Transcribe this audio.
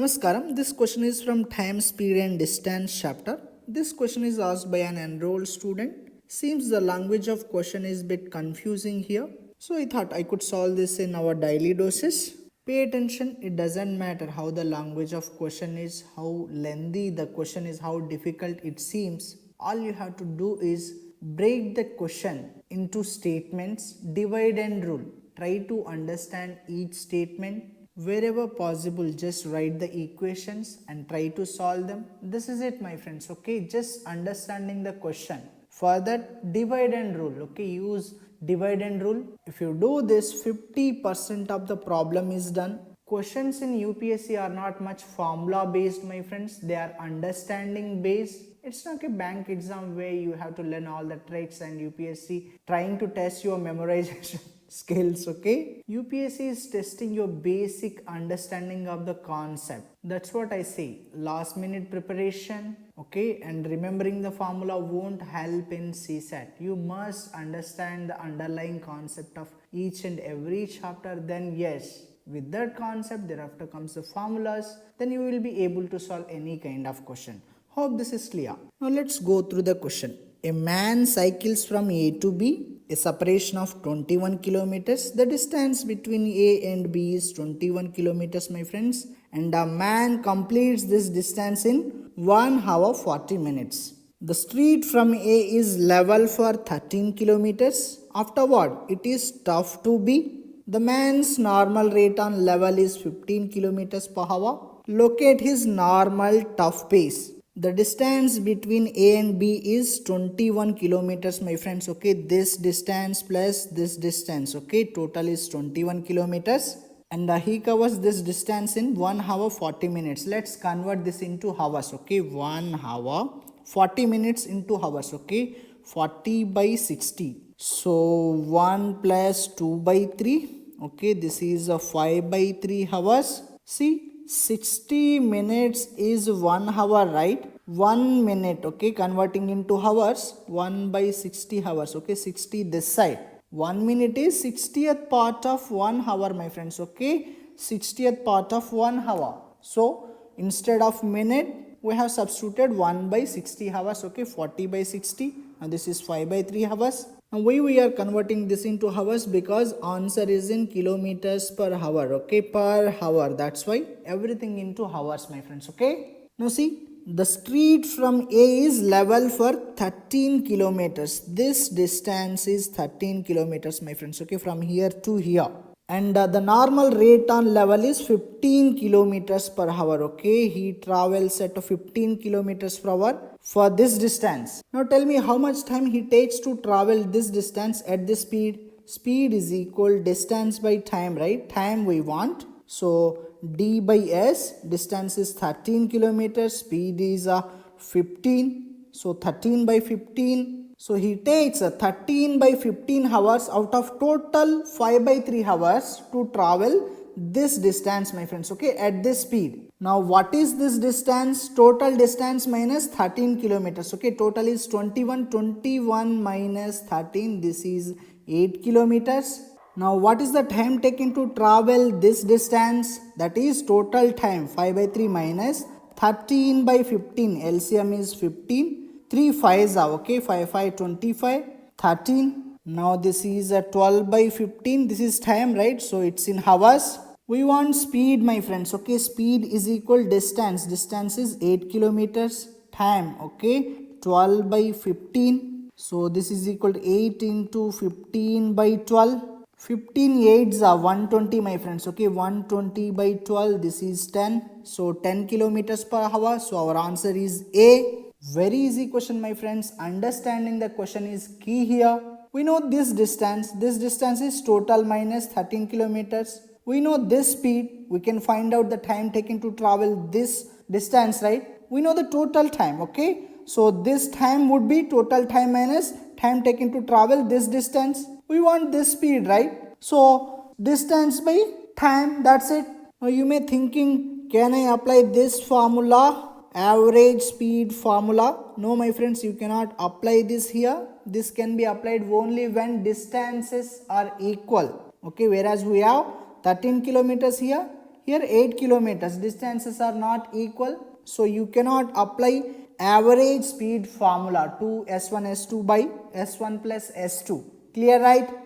Namaskaram. This question is from Time, Speed and Distance chapter. This question is asked by an enrolled student. Seems the language of question is bit confusing here. So I thought I could solve this in our daily doses. Pay attention, it doesn't matter how the language of question is, how lengthy the question is, how difficult it seems. All you have to do is break the question into statements, divide and rule. Try to understand each statement. Wherever possible, just write the equations and try to solve them. This is it, my friends. Okay, just understanding the question. For that, divide and rule. Okay, use divide and rule. If you do this, 50% of the problem is done. Questions in UPSC are not much formula based, my friends. They are understanding based. It's not a bank exam where you have to learn all the tricks and UPSC trying to test your memorization skills. Okay, UPSC is testing your basic understanding of the concept. That's what I say. Last minute preparation, okay, and remembering the formula won't help in CSAT. You must understand the underlying concept of each and every chapter. Then yes, with that concept thereafter comes the formulas, then you will be able to solve any kind of question. Hope this is clear. Now let's go through the question. A man cycles from A to B, a separation of 21 kilometers. The distance between A and B is 21 kilometers, my friends. And a man completes this distance in 1 hour 40 minutes. The street from A is level for 13 kilometers. Afterward, it is tough to B. The man's normal rate on level is 15 kilometers per hour. Locate his normal tough pace. The distance between A and B is 21 kilometers, my friends. Okay, this distance plus this distance, okay, total is 21 kilometers. And he covers this distance in 1 hour 40 minutes. Let's convert this into hours. Okay, 1 hour 40 minutes into hours. Okay, 40 by 60. So 1 plus 2 by 3. Okay, this is a 5 by 3 hours. See, 60 minutes is 1 hour, right? 1 minute, okay, converting into hours, 1 by 60 hours, okay, 60 this side. 1 minute is 60th part of 1 hour, my friends, okay, 60th part of 1 hour. So, instead of minute, we have substituted 1 by 60 hours, okay, 40 by 60, and this is 5 by 3 hours. Now why we are converting this into hours? Because answer is in kilometers per hour, okay, per hour. That's why everything into hours, my friends, okay. Now see, the street from A is level for 13 kilometers. This distance is 13 kilometers, my friends, okay, from here to here. And the normal rate on level is 15 kilometers per hour, okay. He travels at 15 kilometers per hour for this distance. Now tell me how much time he takes to travel this distance at this speed. Speed is equal distance by time, right? Time we want. So d by s, distance is 13 kilometers, speed is 15. So 13 by 15. So he takes 13 by 15 hours out of total 5 by 3 hours to travel this distance, my friends, okay, at this speed. Now what is this distance? Total distance minus 13 kilometers, okay, total is 21. 21 minus 13, this is 8 kilometers. Now what is the time taken to travel this distance? That is total time, 5 by 3 minus 13 by 15, LCM is 15. 3 5s are, okay, 5 5 25, 13. Now this is a 12 by 15, this is time, right? So it's in hours. We want speed, my friends, okay, speed is equal distance, distance is 8 kilometers, time, okay, 12 by 15. So this is equal to 8 into 15 by 12. 15 8s are 120, my friends, okay, 120 by 12, this is 10. So 10 kilometers per hour. So our answer is A. Very easy question, my friends. Understanding the question is key here. We know this distance is total minus 13 kilometers. We know this speed, we can find out the time taken to travel this distance, right? We know the total time, okay? So this time would be total time minus time taken to travel this distance. We want this speed, right? So distance by time, that's it. Now you may thinking, can I apply this formula, average speed formula? No, my friends, you cannot apply this here. This can be applied only when distances are equal, okay, whereas we have 13 kilometers here, Here 8 kilometers, distances are not equal. So you cannot apply average speed formula to S1 S2 by S1 plus S2. Clear, right?